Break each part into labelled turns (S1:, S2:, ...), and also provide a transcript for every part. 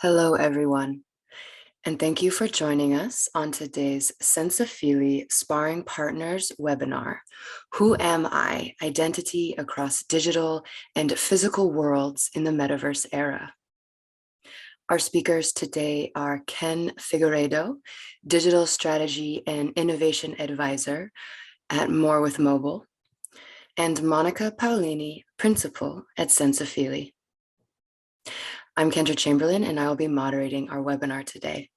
S1: Hello, everyone, and thank you for joining us on today's Senza Fili Sparring Partners webinar, Who Am I? Identity Across Digital and Physical Worlds in the Metaverse Era. Our speakers today are Ken Figueredo, Digital Strategy and Innovation Advisor at More with Mobile, and Monica Paolini, Principal at Senza Fili. I'm Kendra Chamberlain, and I will be moderating our webinar today.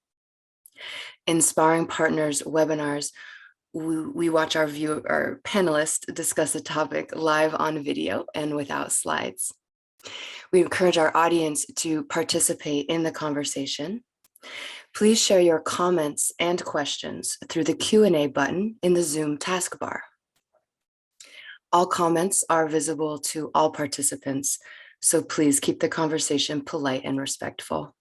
S1: In Sparring Partners webinars, we watch our panelists discuss a topic live on video and without slides. We encourage our audience to participate in the conversation. Please share your comments and questions through the Q&A button in the Zoom taskbar. All comments are visible to all participants, so please keep the conversation polite and respectful.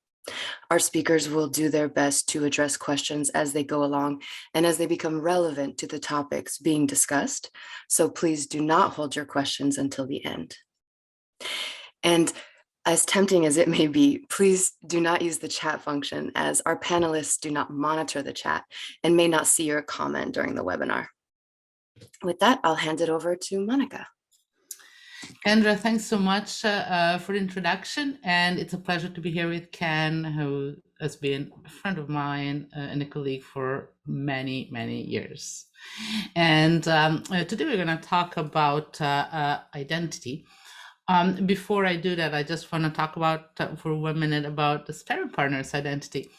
S1: Our speakers will do their best to address questions as they go along and as they become relevant to the topics being discussed, so please do not hold your questions until the end. And as tempting as it may be, please do not use the chat function, as our panelists do not monitor the chat and may not see your comment during the webinar. With that, I'll hand it over to Monica.
S2: Kendra, thanks so much for the introduction, and it's a pleasure to be here with Ken, who has been a friend of mine and a colleague for many, many years. And today we're going to talk about identity. Before I do that, I just want to talk about for 1 minute about the Sparring Partners identity.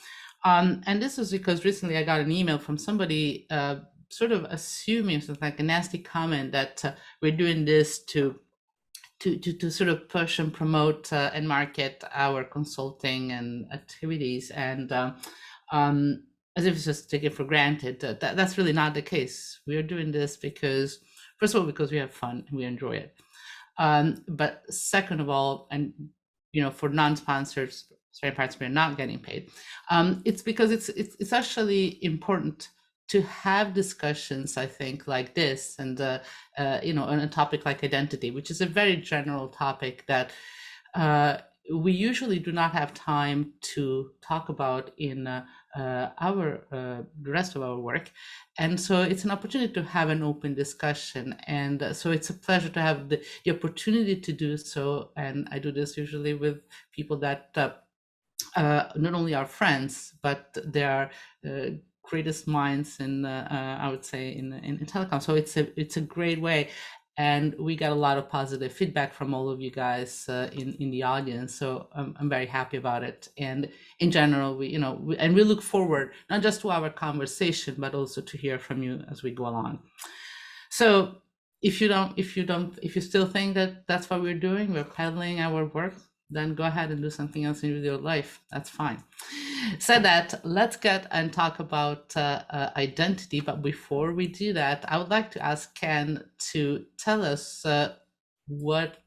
S2: And this was because recently I got an email from somebody sort of assuming something like a nasty comment that we're doing this to sort of push and promote and market our consulting and activities, and as if it's just taken for granted. That's really not the case. We are doing this because, first of all, because we have fun and we enjoy it. But second of all, and for non-sponsors, Sparring Partners, we're not getting paid. It's because it's actually important to have discussions, I think, like this, and on a topic like identity, which is a very general topic that we usually do not have time to talk about in the rest of our work. And so it's an opportunity to have an open discussion. And so it's a pleasure to have the opportunity to do so. And I do this usually with people that not only are friends, but they are greatest minds in I would say in telecom. So it's a great way, and we got a lot of positive feedback from all of you guys in the audience. So I'm very happy about it. And in general, we look forward not just to our conversation, but also to hear from you as we go along. So if you still think that that's what we're doing, we're peddling our work, then go ahead and do something else in your life. That's fine. So that, let's get and talk about identity. But before we do that, I would like to ask Ken to tell us what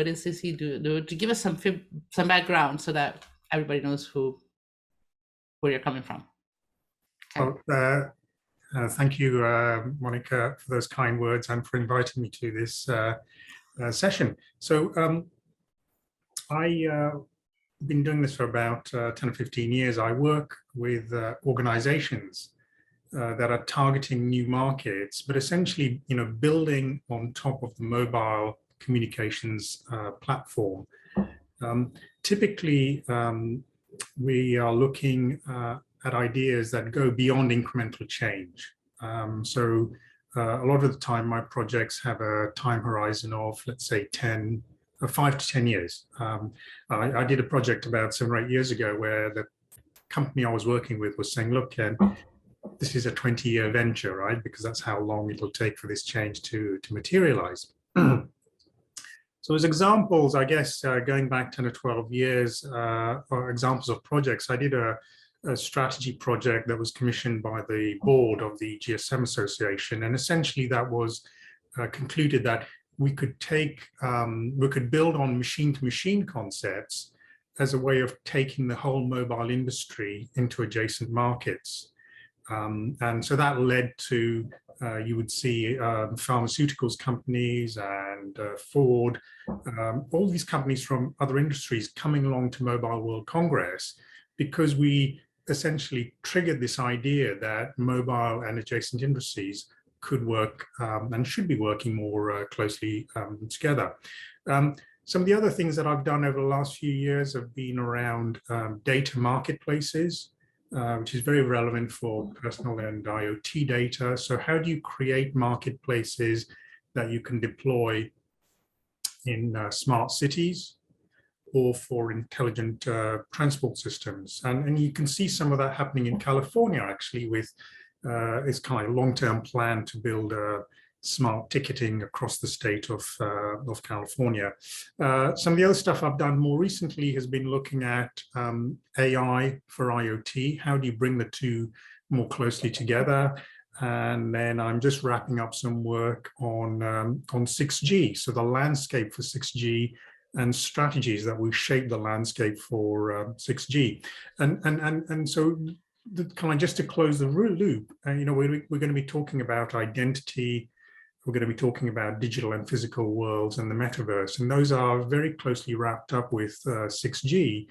S2: is this he do, to give us some background so that everybody knows where you're coming from.
S3: Well, thank you, Monica, for those kind words and for inviting me to this session. So I've been doing this for about 10 or 15 years. I work with organizations that are targeting new markets, but essentially, building on top of the mobile communications platform. Typically, we are looking at ideas that go beyond incremental change. So a lot of the time, my projects have a time horizon of, let's say, 5 to 10 years. I did a project about 7 or 8 years ago where the company I was working with was saying, look, Ken, this is a 20-year venture, right? Because that's how long it'll take for this change to materialize. So as examples, I guess, going back 10 or 12 years, or examples of projects, I did a strategy project that was commissioned by the board of the GSM Association. And essentially that was concluded that we could build on machine-to-machine concepts as a way of taking the whole mobile industry into adjacent markets. And so that led to, you would see pharmaceuticals companies and Ford, all these companies from other industries coming along to Mobile World Congress, because we essentially triggered this idea that mobile and adjacent industries could work and should be working more closely together. Some of the other things that I've done over the last few years have been around data marketplaces, which is very relevant for personal and IoT data. So how do you create marketplaces that you can deploy in smart cities or for intelligent transport systems? And you can see some of that happening in California, actually, with it's kind of a long-term plan to build smart ticketing across the state of California. Some of the other stuff I've done more recently has been looking at AI for IoT. How do you bring the two more closely together? And then I'm just wrapping up some work on 6G, so the landscape for 6G and strategies that will shape the landscape for 6G. And so kind of just to close the loop, you know, we're going to be talking about identity. We're going to be talking about digital and physical worlds and the metaverse, and those are very closely wrapped up with 6G.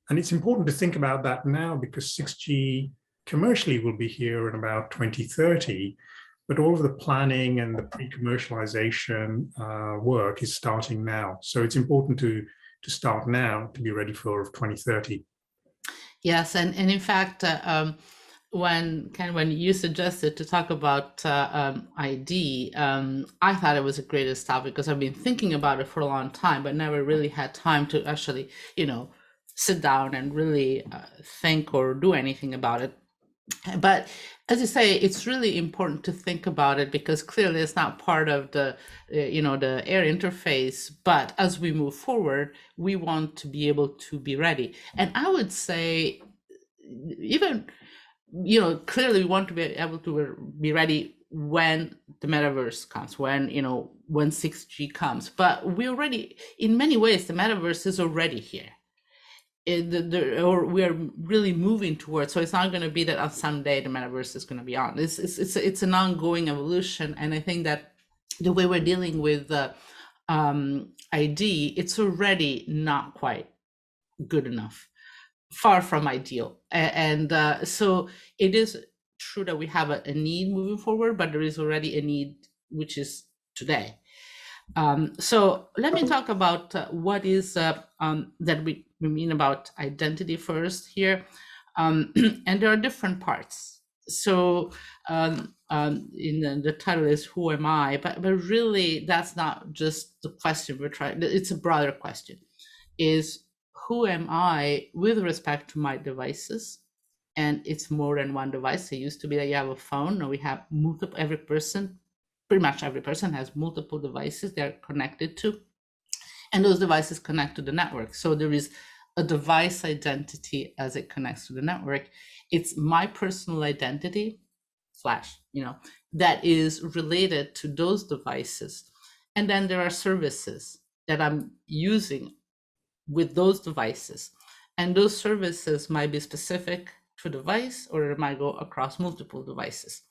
S3: And it's important to think about that now, because 6G commercially will be here in about 2030, but all of the planning and the pre-commercialization work is starting now. So it's important to start now to be ready for 2030.
S2: Yes, and in fact, when you suggested to talk about ID, I thought it was a great topic because I've been thinking about it for a long time, but never really had time to actually, you know, sit down and really think or do anything about it. But as you say, it's really important to think about it because clearly it's not part of the, you know, the air interface. But as we move forward, we want to be able to be ready. And I would say, even, you know, clearly we want to be able to be ready when the metaverse comes, when, you know, when 6G comes. But we already, in many ways, the metaverse is already here. Or we are really moving towards. So it's not going to be that on someday the metaverse is going to be on. It's an ongoing evolution, and I think that the way we're dealing with ID, it's already not quite good enough, far from ideal, and so it is true that we have a need moving forward, but there is already a need which is today. So let me talk about what is that we mean about identity first here. And there are different parts. So in the title is Who Am I? But really that's not just the question we're trying, it's a broader question. Is who am I with respect to my devices? And it's more than one device. It used to be that you have a phone, now we have multiple, pretty much every person has multiple devices they're connected to, and those devices connect to the network. So there is a device identity as it connects to the network. It's my personal identity, you know, that is related to those devices. And then there are services that I'm using with those devices. And those services might be specific to a device, or it might go across multiple devices.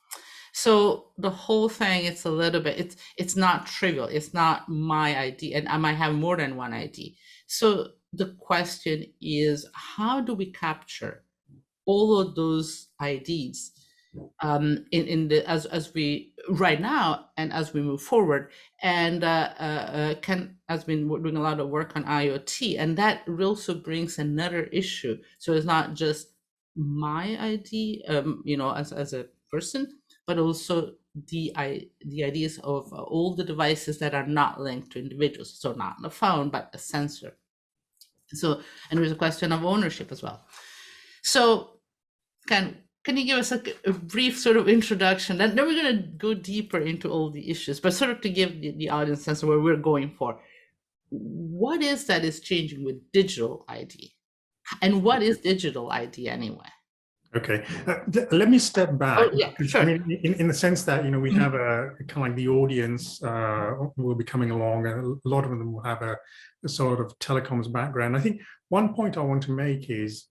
S2: So the whole thing, it's a little bit, it's not trivial. It's not my ID, and I might have more than one ID. So the question is, how do we capture all of those IDs as we right now and as we move forward? And Ken has been doing a lot of work on IoT, and that also brings another issue. So it's not just my ID, you know, as a person, but also the ideas of all the devices that are not linked to individuals. So not the phone, but a sensor. So, and there's a question of ownership as well. So can you give us a brief sort of introduction? Then we're going to go deeper into all the issues, but sort of to give the audience a sense of where we're going for. What is that is changing with digital ID? And what is digital ID anyway?
S3: Okay, let me step back.
S2: Oh, yeah, sure.
S3: I mean, in the sense that, you know, we have a kind of like the audience will be coming along, and a lot of them will have a sort of telecoms background. I think one point I want to make is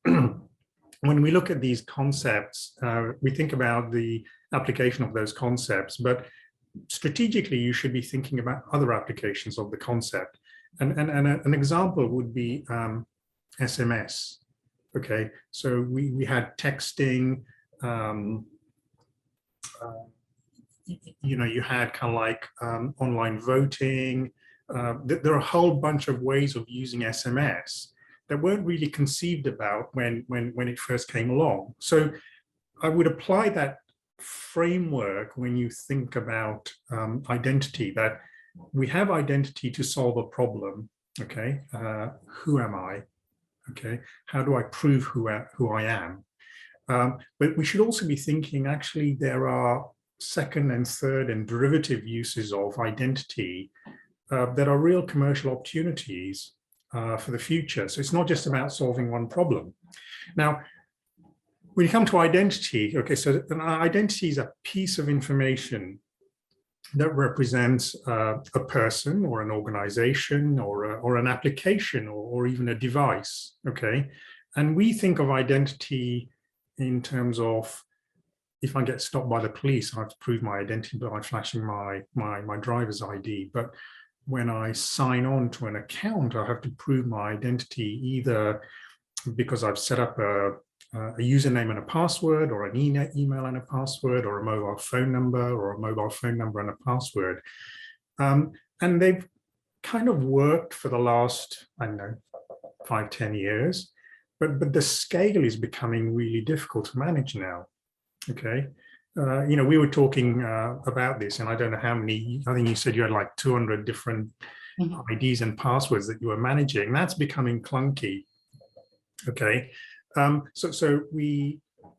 S3: when we look at these concepts, we think about the application of those concepts, but strategically, you should be thinking about other applications of the concept. And an example would be SMS. Okay, so we had texting, you had kind of like online voting. There are a whole bunch of ways of using SMS that weren't really conceived about when it first came along. So I would apply that framework when you think about identity, that we have identity to solve a problem. Okay, who am I? Okay, how do I prove who I am? But we should also be thinking, actually, there are second and third and derivative uses of identity that are real commercial opportunities for the future. So it's not just about solving one problem. Now, when you come to identity, okay, so an identity is a piece of information that represents a person or an organization or an application or even a device, okay? And we think of identity in terms of, if I get stopped by the police, I have to prove my identity by flashing my driver's ID. But when I sign on to an account, I have to prove my identity either because I've set up a username and a password, or an email and a password, or a mobile phone number and a password. And they've kind of worked for the last, I don't know, 5-10 years, but the scale is becoming really difficult to manage now. Okay. We were talking about this, and I don't know how many, I think you said you had like 200 different IDs and passwords that you were managing. That's becoming clunky. Okay. So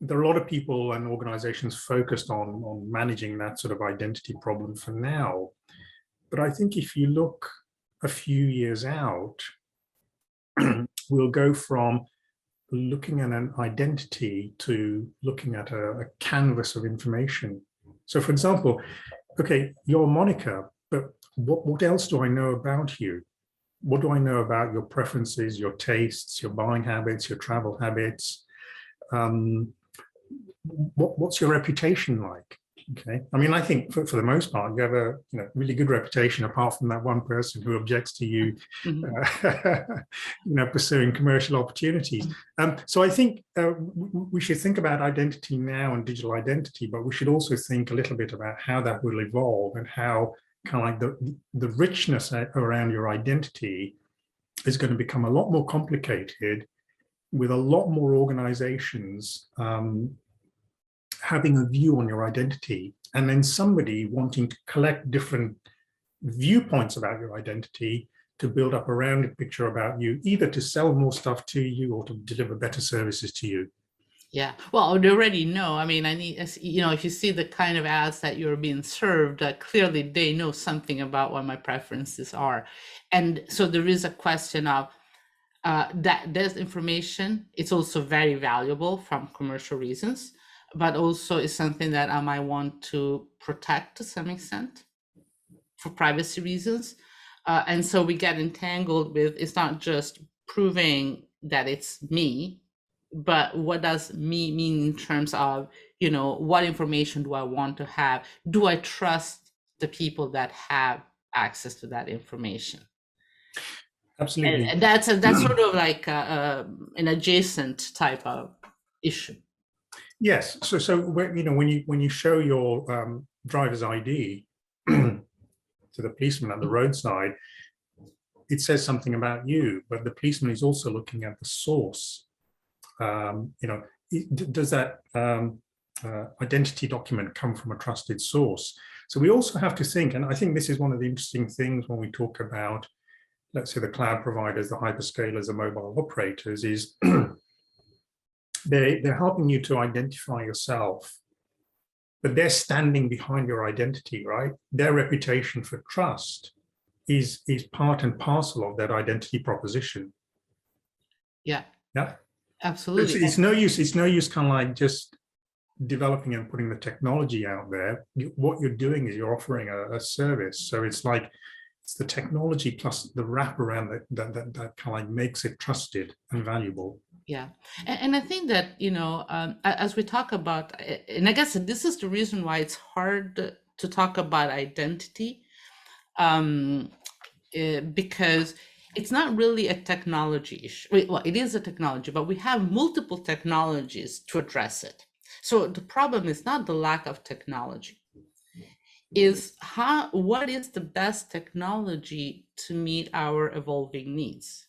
S3: there are a lot of people and organizations focused on managing that sort of identity problem for now. But I think if you look a few years out, we'll go from looking at an identity to looking at a canvas of information. So for example, okay, you're Monica, but what else do I know about you? What do I know about your preferences, your tastes, your buying habits, your travel habits? What's your reputation like? Okay, I mean, I think for the most part, you have a really good reputation, apart from that one person who objects to you, pursuing commercial opportunities. So I think we should think about identity now and digital identity, but we should also think a little bit about how that will evolve and how kind of like the richness around your identity is going to become a lot more complicated, with a lot more organizations having a view on your identity, and then somebody wanting to collect different viewpoints about your identity to build up a rounded picture about you, either to sell more stuff to you or to deliver better services to you.
S2: Yeah, well, they already know. I mean, if you see the kind of ads that you're being served, clearly they know something about what my preferences are. And so there is a question of that there's information. It's also very valuable from commercial reasons, but also is something that I might want to protect to some extent for privacy reasons. And so we get entangled with, it's not just proving that it's me, but what does me mean in terms of, what information do I want to have? Do I trust the people that have access to that information?
S3: Absolutely.
S2: And that's sort of like an adjacent type of issue.
S3: Yes. So when you show your driver's ID to the policeman at the roadside, it says something about you, but the policeman is also looking at the source. Does that identity document come from a trusted source? So we also have to think, and I think this is one of the interesting things when we talk about, let's say, the cloud providers, the hyperscalers, the mobile operators, is they're helping you to identify yourself, but they're standing behind your identity, right? Their reputation for trust is part and parcel of that identity proposition.
S2: Yeah.
S3: Yeah.
S2: Absolutely.
S3: It's no use kind of like just developing and putting the technology out there. What you're doing is you're offering a service. So it's like, it's the technology plus the wrap around that kind of like makes it trusted and valuable.
S2: Yeah, and I think that, as we talk about, and I guess this is the reason why it's hard to talk about identity, because it's not really a technology issue. Well, it is a technology, but we have multiple technologies to address it. So the problem is not the lack of technology, is what is the best technology to meet our evolving needs,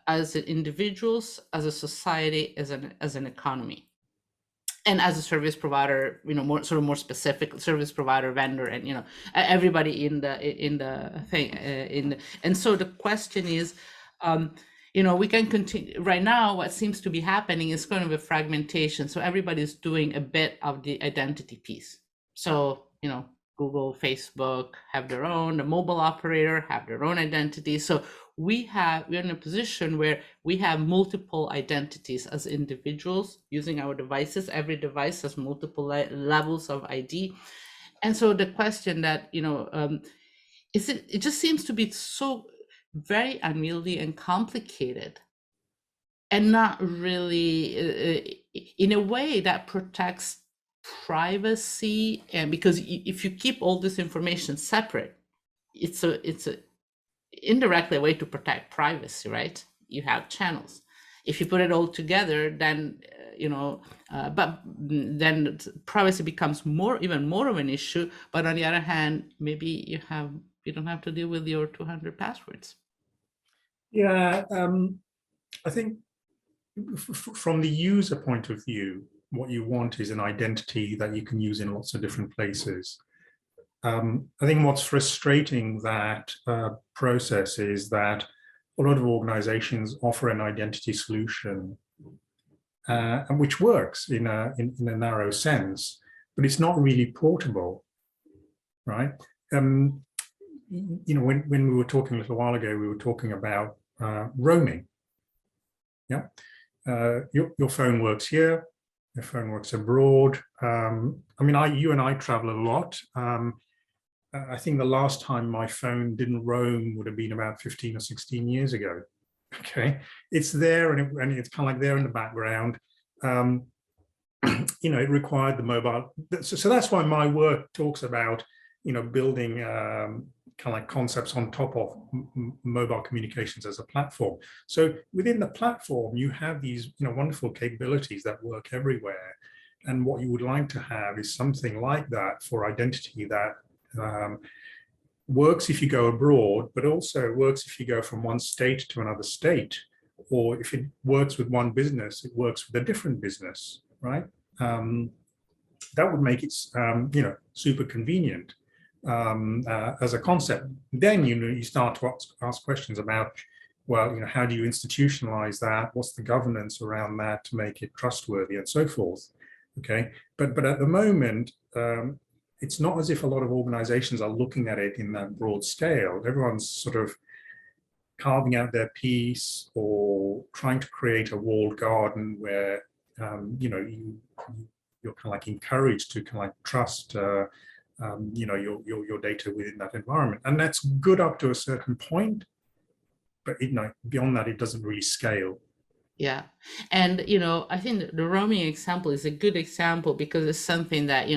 S2: as individuals, as a society, as an economy, and as a service provider, more specific service provider, vendor, and everybody in the thing. And so the question is, we can continue. Right now, what seems to be happening is kind of a fragmentation. So everybody's doing a bit of the identity piece. So Google, Facebook have their own, the mobile operator have their own identity. So we're in a position where we have multiple identities as individuals using our devices. Every device has multiple levels of ID. And so the question that, it just seems to be so very unwieldy and complicated, and not really in a way that protects privacy. And because if you keep all this information separate, it's a indirectly a way to protect privacy, right? You have channels. If you put it all together, then but then privacy becomes even more of an issue. But on the other hand, maybe you don't have to deal with your 200 passwords.
S3: Yeah, I think from the user point of view, what you want is an identity that you can use in lots of different places. I think what's frustrating that process is that a lot of organizations offer an identity solution, which works in a narrow sense, but it's not really portable, right? When we were talking a little while ago, we were talking about roaming. Yeah, your phone works here, your phone works abroad. You and I travel a lot. I think the last time my phone didn't roam would have been about 15 or 16 years ago. Okay, it's there, and it's kind of like there in the background. It required the mobile. So that's why my work talks about, building kind of like concepts on top of mobile communications as a platform. So within the platform, you have these, wonderful capabilities that work everywhere. And what you would like to have is something like that for identity that works if you go abroad, but also works if you go from one state to another state, or if it works with one business, it works with a different business, right? That would make it, super convenient as a concept. Then you start to ask questions about, well, how do you institutionalize that? What's the governance around that to make it trustworthy and so forth? Okay, but at the moment, it's not as if a lot of organizations are looking at it in that broad scale. Everyone's sort of carving out their piece or trying to create a walled garden where you're kind of like encouraged to kind of like trust your data within that environment, and that's good up to a certain point. But beyond that, it doesn't really scale.
S2: Yeah, and I think the roaming example is a good example because it's something that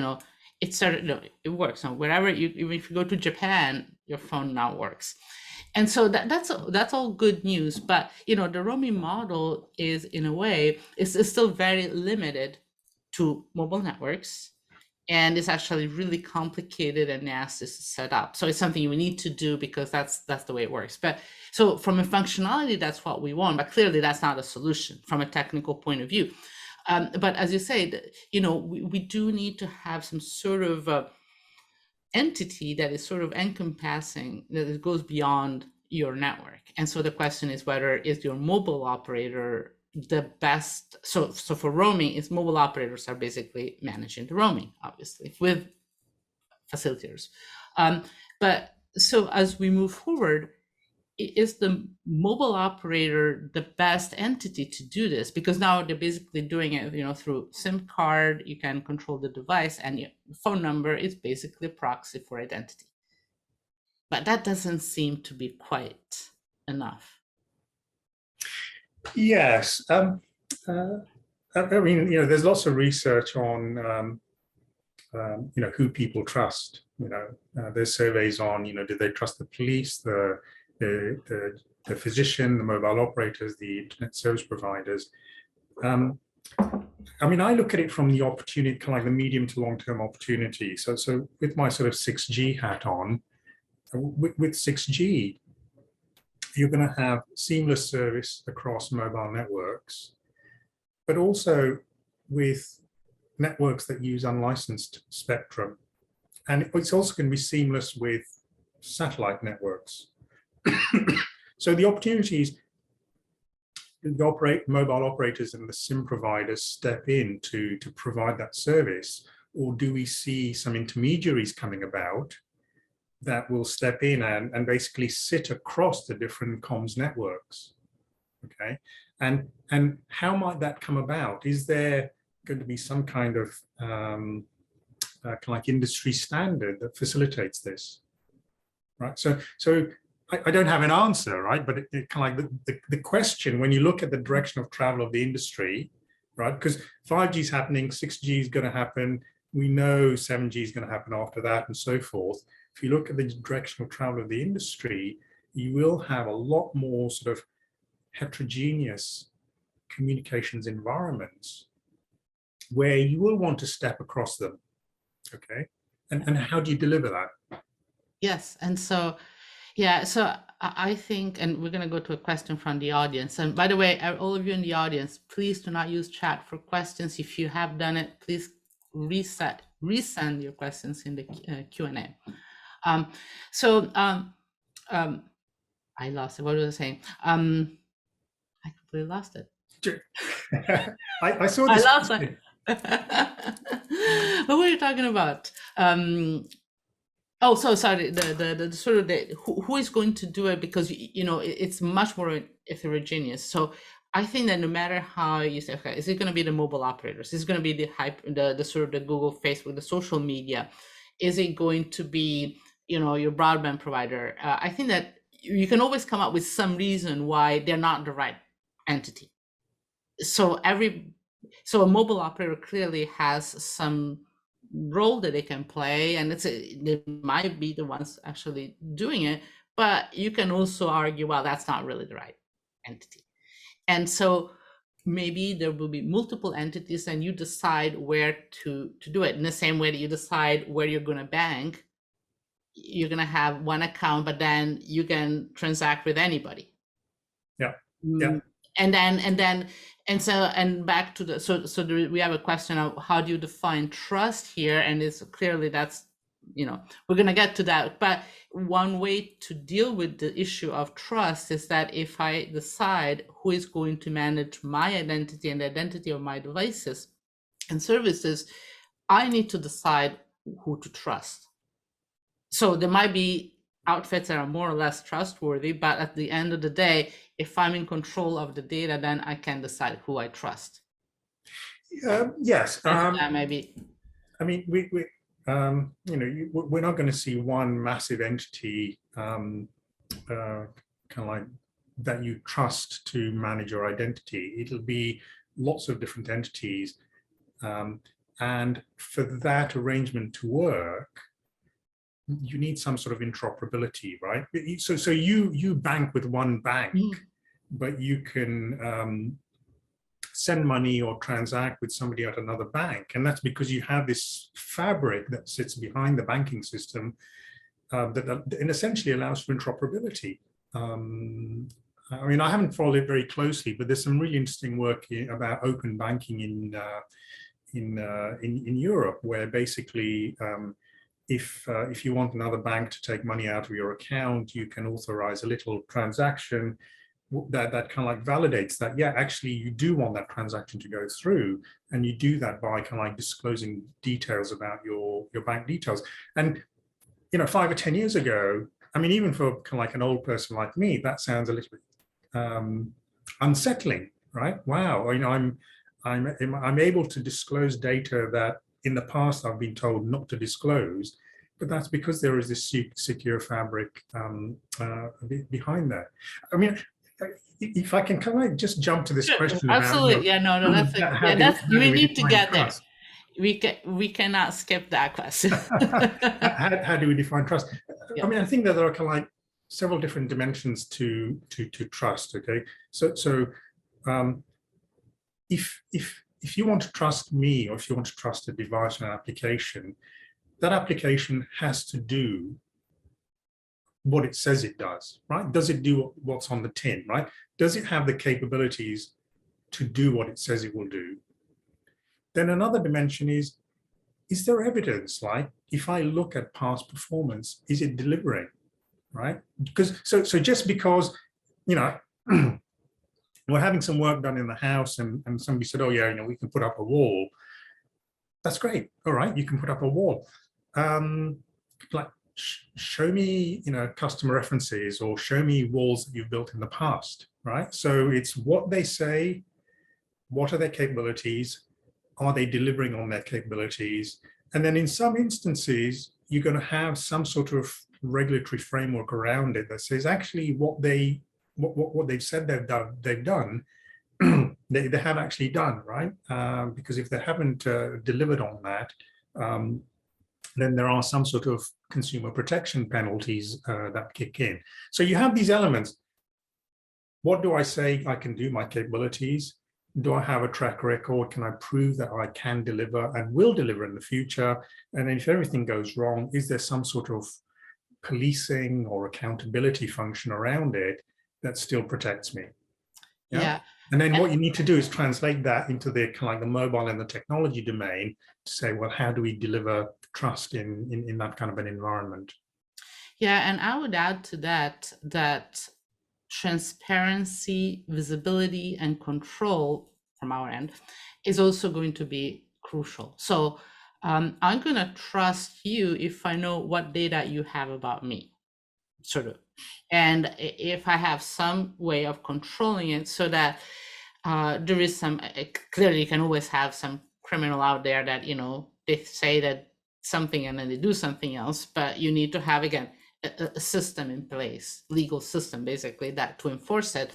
S2: it started. It works. So wherever even if you go to Japan, your phone now works. And so that's all good news. But the roaming model is, in a way, is still very limited to mobile networks, and it's actually really complicated and nasty to set up. So it's something you need to do because that's the way it works. But so from a functionality, that's what we want. But clearly, that's not a solution from a technical point of view. But as you say, we do need to have some sort of entity that is sort of encompassing, that it goes beyond your network. And so the question is whether is your mobile operator the best. So for roaming, it's mobile operators are basically managing the roaming, obviously, with facilitators. But so as we move forward, is the mobile operator the best entity to do this? Because now they're basically doing it, through SIM card. You can control the device, and your phone number is basically a proxy for identity. But that doesn't seem to be quite enough.
S3: Yes. I mean, there's lots of research on, who people trust. There's surveys on, do they trust the police, the physician, the mobile operators, the internet service providers. I mean, I look at it from the opportunity, kind of like the medium to long-term opportunity. So with my sort of 6G hat on, with 6G, you're going to have seamless service across mobile networks, but also with networks that use unlicensed spectrum. And it's also going to be seamless with satellite networks. So the opportunities, the mobile operators and the SIM providers step in to provide that service, or do we see some intermediaries coming about that will step in and basically sit across the different comms networks? Okay, and how might that come about? Is there going to be some kind of kind of like industry standard that facilitates this? Right. So I don't have an answer, right? But it kind of like the question, when you look at the direction of travel of the industry, right? Because 5G is happening, 6G is going to happen. We know 7G is going to happen after that, and so forth. If you look at the direction of travel of the industry, you will have a lot more sort of heterogeneous communications environments where you will want to step across them. Okay. And how do you deliver that?
S2: Yes. And so, yeah, so I think, and we're going to go to a question from the audience. And by the way, all of you in the audience, please do not use chat for questions. If you have done it, please resend your questions in the Q&A. I lost it. What was I saying? I completely lost it.
S3: I saw this.
S2: I lost it. What were you talking about? Oh, so sorry. The sort of who is going to do it, because it's much more heterogeneous. So I think that no matter how you say, okay, is it going to be the mobile operators? Is it going to be the sort of the Google, Facebook, the social media? Is it going to be your broadband provider? I think that you can always come up with some reason why they're not the right entity. So a mobile operator clearly has some role that they can play, and they might be the ones actually doing it, but you can also argue, well, that's not really the right entity. And so maybe there will be multiple entities, and you decide where to do it. In the same way that you decide where you're going to bank, you're going to have one account, but then you can transact with anybody.
S3: Yeah. Yeah.
S2: And back to we have a question of how do you define trust here, and it's clearly that's we're going to get to that. But one way to deal with the issue of trust is that if I decide who is going to manage my identity and the identity of my devices and services, I need to decide who to trust. So there might be outfits that are more or less trustworthy, but at the end of the day, if I'm in control of the data, then I can decide who I trust.
S3: Yes.
S2: Maybe.
S3: I mean, we're not going to see one massive entity kind of like that you trust to manage your identity. It'll be lots of different entities, and for that arrangement to work, you need some sort of interoperability, right? So you bank with one bank, but you can send money or transact with somebody at another bank, and that's because you have this fabric that sits behind the banking system that essentially allows for interoperability. I mean, I haven't followed it very closely, but there's some really interesting work about open banking in Europe, where basically if you want another bank to take money out of your account, you can authorize a little transaction that kind of like validates that, yeah, actually you do want that transaction to go through, and you do that by kind of like disclosing details about your bank details. And 5 or 10 years ago, I mean, even for kind of like an old person like me, that sounds a little bit unsettling, right? Wow, I'm able to disclose data that in the past I've been told not to disclose, but that's because there is this secure fabric behind that. I mean, if I can kind of just jump to this
S2: Sure,
S3: question
S2: absolutely. Yeah, no, that's it. Yeah, that's we need to get there.
S3: Trust?
S2: We cannot skip that question.
S3: How do we define trust?
S2: Yeah.
S3: I mean, I think that there are kind of like several different dimensions to trust. Okay, so if you want to trust me, or if you want to trust a device or an application, that application has to do what it says it does, right? Does it do what's on the tin, right? Does it have the capabilities to do what it says it will do? Then another dimension is there evidence? Like, if I look at past performance, is it delivering, right? Because so just because, you know, we're having some work done in the house and somebody said, oh yeah, you know, we can put up a wall. That's great. All right, you can put up a wall. Like, show me, you know, customer references, or show me walls that you've built in the past, right? So it's what they say, what are their capabilities, are they delivering on their capabilities? And then in some instances, you're going to have some sort of regulatory framework around it that says actually what they've said they've done, they have actually done, right? Because if they haven't delivered on that, then there are some sort of consumer protection penalties that kick in. So you have these elements. What do I say I can do, my capabilities? Do I have a track record? Can I prove that I can deliver and will deliver in the future? And then if everything goes wrong, is there some sort of policing or accountability function around it that still protects me?
S2: Yeah.
S3: And then what you need to do is translate that into the kind of like the mobile and the technology domain to say, well, how do we deliver trust in that kind of an environment?
S2: Yeah, and I would add to that transparency, visibility, and control from our end is also going to be crucial. So I'm going to trust you if I know what data you have about me, sort of. And if I have some way of controlling it so that there is some, clearly you can always have some criminal out there that, you know, they say that something and then they do something else, but you need to have, again, a system in place, legal system basically, that to enforce it.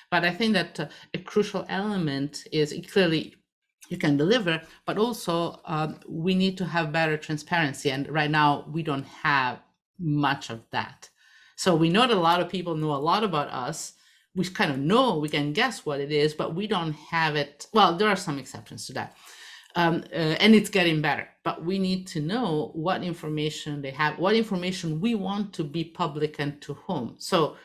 S2: But I think that a crucial element is clearly you can deliver, but also we need to have better transparency. And right now we don't have much of that. So we know that a lot of people know a lot about us. We kind of know, we can guess what it is, but we don't have it. Well, there are some exceptions to that. And it's getting better, but we need to know what information they have, what information we want to be public and to whom. So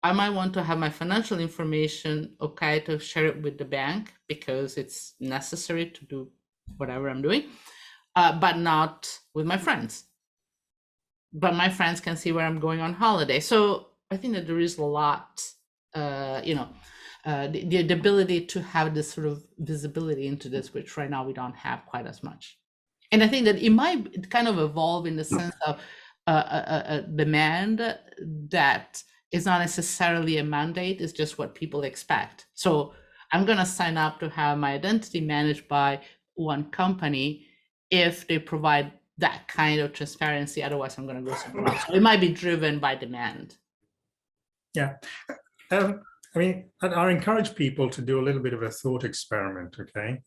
S2: I might want to have my financial information, okay, to share it with the bank because it's necessary to do whatever I'm doing, but not with my friends. But my friends can see where I'm going on holiday. So I think that there is a lot, the ability to have this sort of visibility into this, which right now we don't have quite as much. And I think that it might kind of evolve in the sense of a demand that is not necessarily a mandate, it's just what people expect. So I'm going to sign up to have my identity managed by one company if they provide that kind of transparency. Otherwise, I'm going to go somewhere else. So it might be driven by demand.
S3: Yeah. I mean, I encourage people to do a little bit of a thought experiment, okay?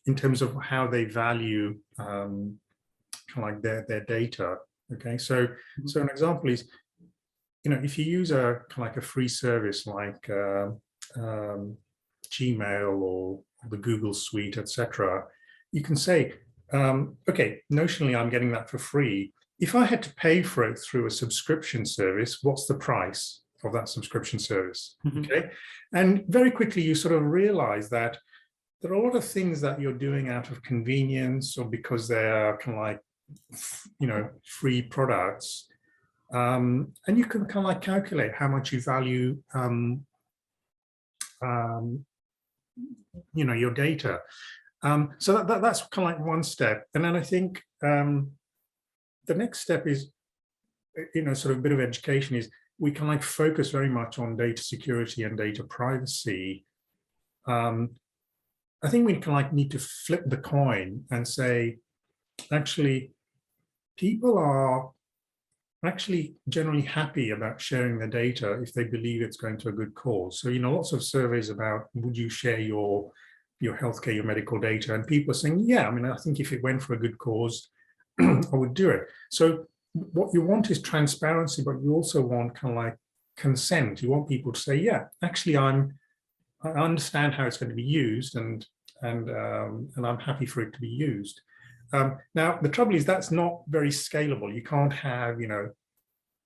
S3: In terms of how they value kind of like their data, okay? So an example is, you know, if you use a kind of like a free service like Gmail or the Google Suite, etc., you can say, okay, notionally, I'm getting that for free. If I had to pay for it through a subscription service, what's the price of that subscription service? Okay, and very quickly you sort of realize that there are a lot of things that you're doing out of convenience or because they're kind of like, you know, free products, and you can kind of like calculate how much you value, you know, your data. So that's kind of like one step, and then I think the next step is, you know, sort of a bit of education is we can like focus very much on data security and data privacy. I think we can like need to flip the coin and say, actually, people are actually generally happy about sharing the data if they believe it's going to a good cause. So, lots of surveys about, would you share your healthcare, your medical data? And people are saying, yeah, I mean, I think if it went for a good cause, I would do it. So what you want is transparency, but you also want kind of like consent. You want people to say, yeah, actually, I understand how it's going to be used, and I'm happy for it to be used. Now, the trouble is that's not very scalable. You can't have,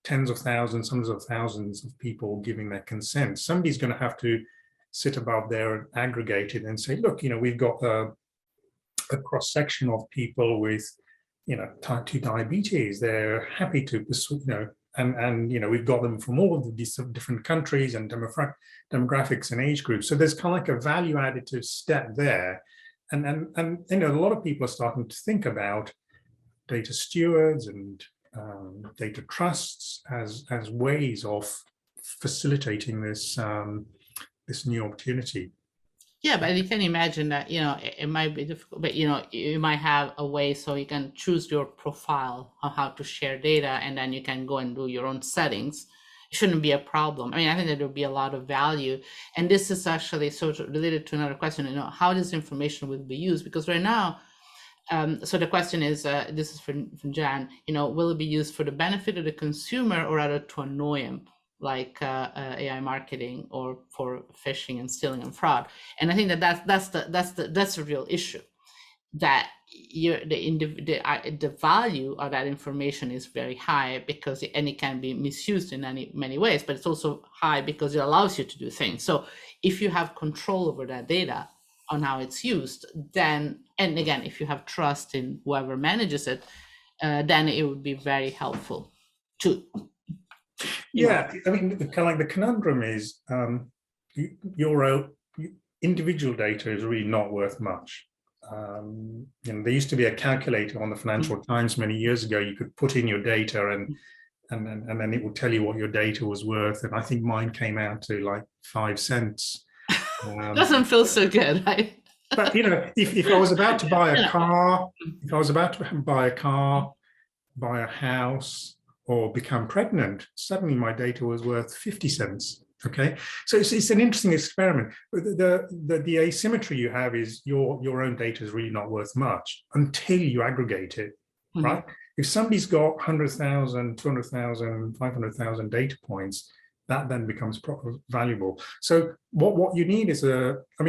S3: tens of thousands, hundreds of thousands of people giving their consent. Somebody's going to have to sit above there and aggregate it and say, look, we've got a cross-section of people with, type 2 diabetes. They're happy to, and we've got them from all of these different countries and demographics and age groups. So there's kind of like a value additive step there. And a lot of people are starting to think about data stewards and data trusts as ways of facilitating this this new opportunity.
S2: Yeah, but you can imagine that, it might be difficult, but, you might have a way so you can choose your profile on how to share data, and then you can go and do your own settings. It shouldn't be a problem. I mean, I think that there will be a lot of value. And this is actually sort of related to another question, how this information will be used? Because right now, so the question is, this is from Jan, will it be used for the benefit of the consumer or rather to annoy him? Like AI marketing or for phishing and stealing and fraud. And I think that's the real issue, that the value of that information is very high because it can be misused in many ways, but it's also high because it allows you to do things. So if you have control over that data on how it's used, then, and again, if you have trust in whoever manages it, then it would be very helpful to.
S3: Yeah, I mean, kind of like the conundrum is your individual data is really not worth much. There used to be a calculator on the Financial Times many years ago. You could put in your data and then it would tell you what your data was worth. And I think mine came out to like 5 cents.
S2: Doesn't feel so good, right?
S3: But if I was about to buy a car, if I was about to buy a car, buy a house, or become pregnant, suddenly my data was worth 50 cents. Okay, so it's an interesting experiment. The asymmetry you have is your own data is really not worth much until you aggregate it, right? If somebody's got 100,000, 200,000, 500,000 data points, that then becomes valuable. So what you need is this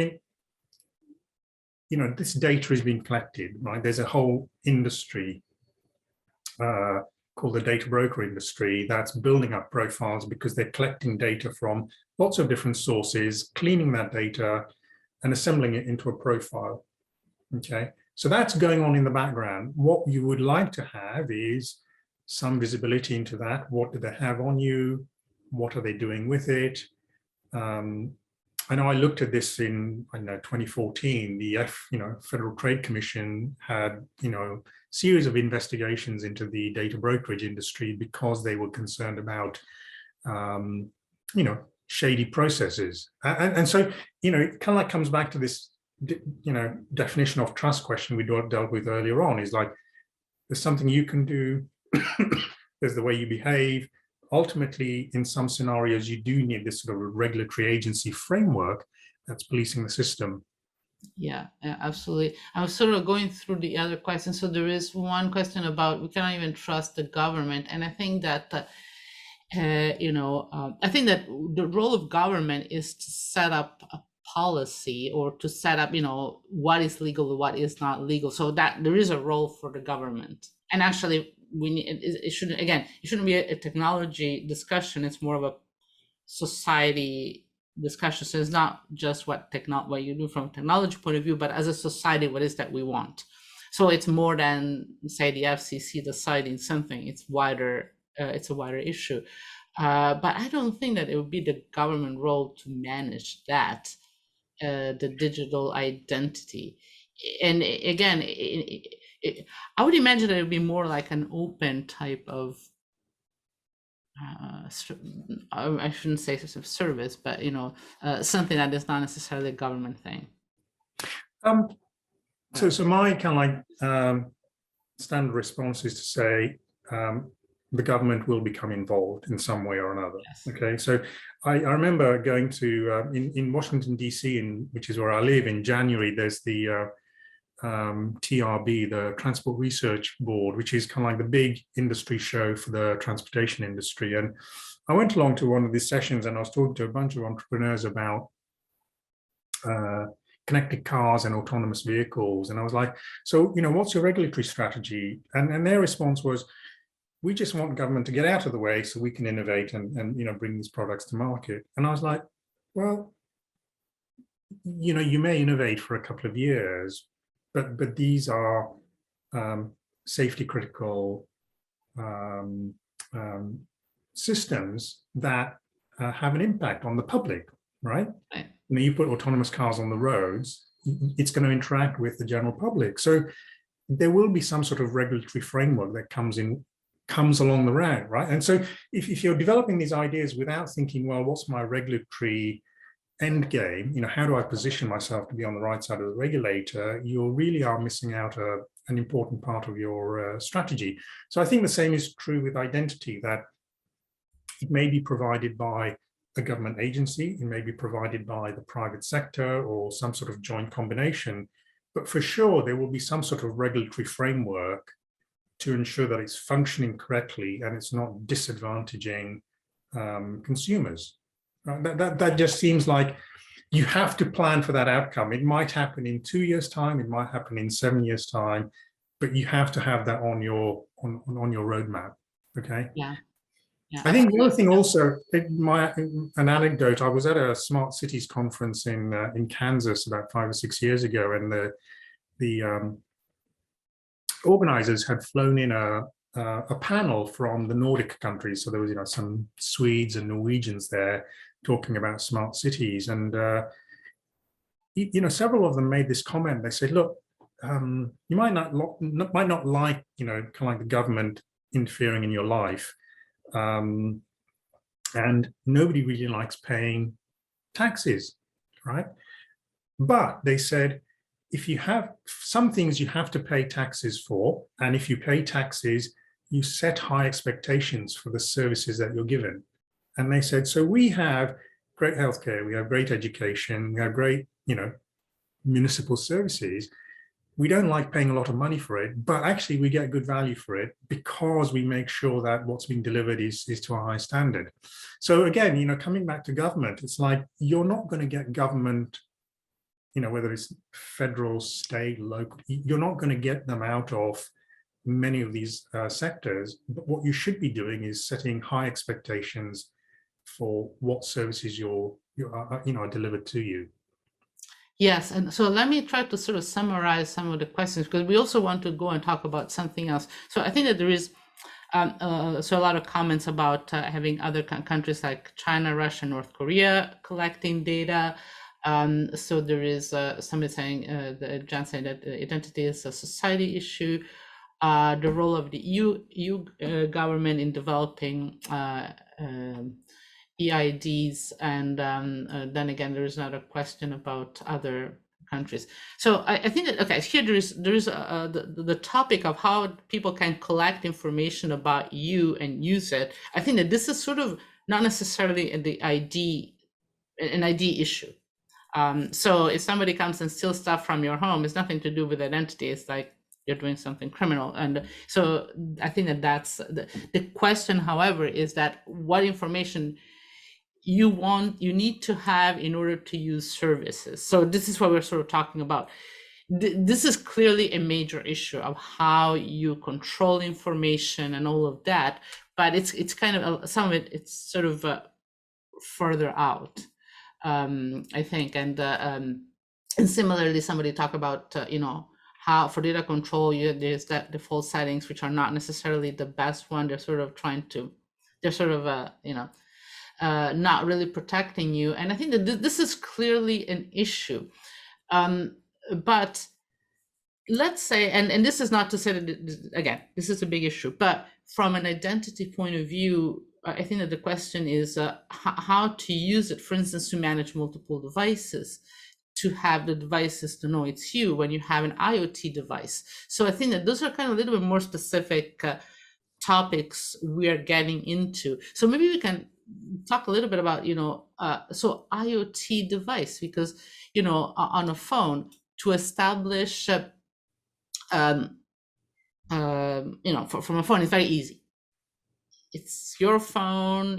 S3: data is being collected, right? There's a whole industry called the data broker industry that's building up profiles because they're collecting data from lots of different sources, cleaning that data and assembling it into a profile. Okay, so that's going on in the background. What you would like to have is some visibility into that. What do they have on you? What are they doing with it? I know I looked at this in 2014. The Federal Trade Commission had series of investigations into the data brokerage industry because they were concerned about shady processes, and so it kind of like comes back to this definition of trust question we dealt with earlier on. Is like there's something you can do, there's the way you behave. Ultimately, in some scenarios, you do need this sort of regulatory agency framework that's policing the system.
S2: Yeah, absolutely. I was sort of going through the other questions. So there is one question about we cannot even trust the government, and I think that I think that the role of government is to set up a policy or to set up what is legal and what is not legal. So that there is a role for the government, and actually it shouldn't be a technology discussion. It's more of a society discussion. So it's not just what you do from a technology point of view, but as a society, what is that we want? So it's more than, say, the FCC deciding something. It's wider. It's a wider issue. But I don't think that it would be the government role to manage that, the digital identity. And again, I would imagine that it would be more like an open type of I shouldn't say service, but something that is not necessarily a government thing.
S3: So my kind of like standard response is to say the government will become involved in some way or another.
S2: Yes.
S3: Okay, so I remember going to in Washington DC, which is where I live, in January. There's the TRB, the Transport Research Board, which is kind of like the big industry show for the transportation industry. And I went along to one of these sessions, and I was talking to a bunch of entrepreneurs about connected cars and autonomous vehicles. And I was like, so, what's your regulatory strategy? And their response was, we just want government to get out of the way so we can innovate and bring these products to market. And I was like, well, you may innovate for a couple of years, but these are safety critical systems that have an impact on the public, right?
S2: Right.
S3: When you put autonomous cars on the roads, it's going to interact with the general public. So there will be some sort of regulatory framework that comes along the route, right? And so if you're developing these ideas without thinking, well, what's my regulatory end game? How do I position myself to be on the right side of the regulator? You really are missing out an important part of your strategy. So I think the same is true with identity, that it may be provided by a government agency, it may be provided by the private sector or some sort of joint combination, but for sure there will be some sort of regulatory framework to ensure that it's functioning correctly and it's not disadvantaging consumers. That just seems like you have to plan for that outcome. It might happen in 2 years' time, it might happen in 7 years' time, but you have to have that on your roadmap. Okay.
S2: Yeah. Yeah.
S3: I think the other thing also, an anecdote, I was at a Smart Cities conference in Kansas about 5 or 6 years ago, and the organizers had flown in a panel from the Nordic countries. So there was, some Swedes and Norwegians there talking about smart cities. And, several of them made this comment. They said, look, you might not like, kind of like the government interfering in your life. And nobody really likes paying taxes, right? But they said, if you have some things you have to pay taxes for, and if you pay taxes, you set high expectations for the services that you're given. And they said, so we have great healthcare, we have great education, we have great, municipal services. We don't like paying a lot of money for it, but actually we get good value for it because we make sure that what's being delivered is to a high standard. So again, coming back to government, it's like you're not going to get government, whether it's federal, state, local, you're not going to get them out of many of these sectors. But what you should be doing is setting high expectations for what services are delivered to you.
S2: Yes, and so let me try to sort of summarize some of the questions, because we also want to go and talk about something else. So I think that there is so a lot of comments about having other countries like China, Russia, North Korea collecting data. So there is somebody saying, John saying that identity is a society issue. The role of the EU government in developing EIDs, and then again there is another question about other countries. So I think that, okay, here there is the topic of how people can collect information about you and use it. I think that this is sort of not necessarily an ID issue. So if somebody comes and steals stuff from your home, it's nothing to do with identity. It's like you're doing something criminal. And so I think that that's the question, however, is that what information you need to have in order to use services. So this is what we're sort of talking about. This is clearly a major issue of how you control information and all of that, but it's kind of some of it, it's sort of further out, I think. And similarly, somebody talked about how for data control there's that default settings which are not necessarily the best one. They're sort of not really protecting you. And I think that this is clearly an issue. But let's say, and this is not to say that, again, this is a big issue, but from an identity point of view, I think that the question is how to use it, for instance, to manage multiple devices, to have the devices to know it's you when you have an IoT device. So I think that those are kind of a little bit more specific topics we are getting into. So maybe we can talk a little bit about, so IoT device, because, on a phone to establish, from a phone, it's very easy. It's your phone,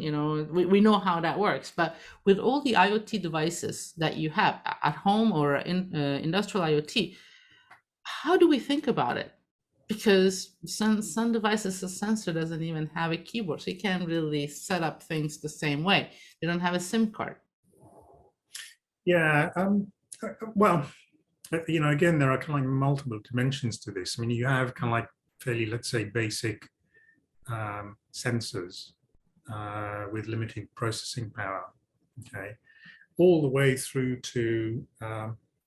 S2: we know how that works. But with all the IoT devices that you have at home or in industrial IoT, how do we think about it? Because some devices, the sensor doesn't even have a keyboard, so you can't really set up things the same way. They don't have a SIM card.
S3: Yeah, well, again, there are kind of like multiple dimensions to this. I mean, you have kind of like fairly, let's say, basic sensors with limited processing power, okay, all the way through to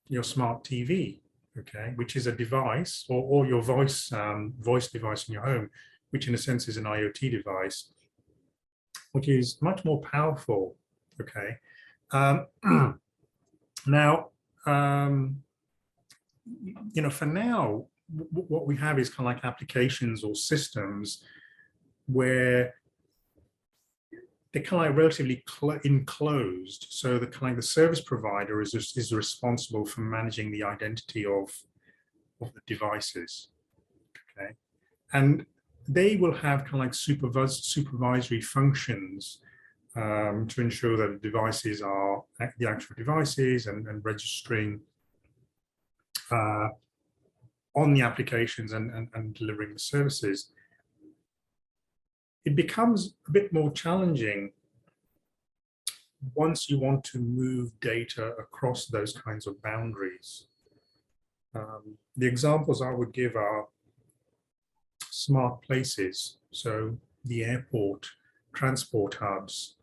S3: your smart TV, okay, which is a device, or your voice device in your home, which in a sense is an IoT device, which is much more powerful, okay. Now, for now, what we have is kind of like applications or systems where they're kind of like relatively enclosed. So the kind of the service provider is responsible for managing the identity of the devices, okay, and they will have kind of like supervisory functions to ensure that the devices are the actual devices and registering on the applications and delivering the services. It becomes a bit more challenging once you want to move data across those kinds of boundaries. The examples I would give are smart places, so the airport, transport hubs,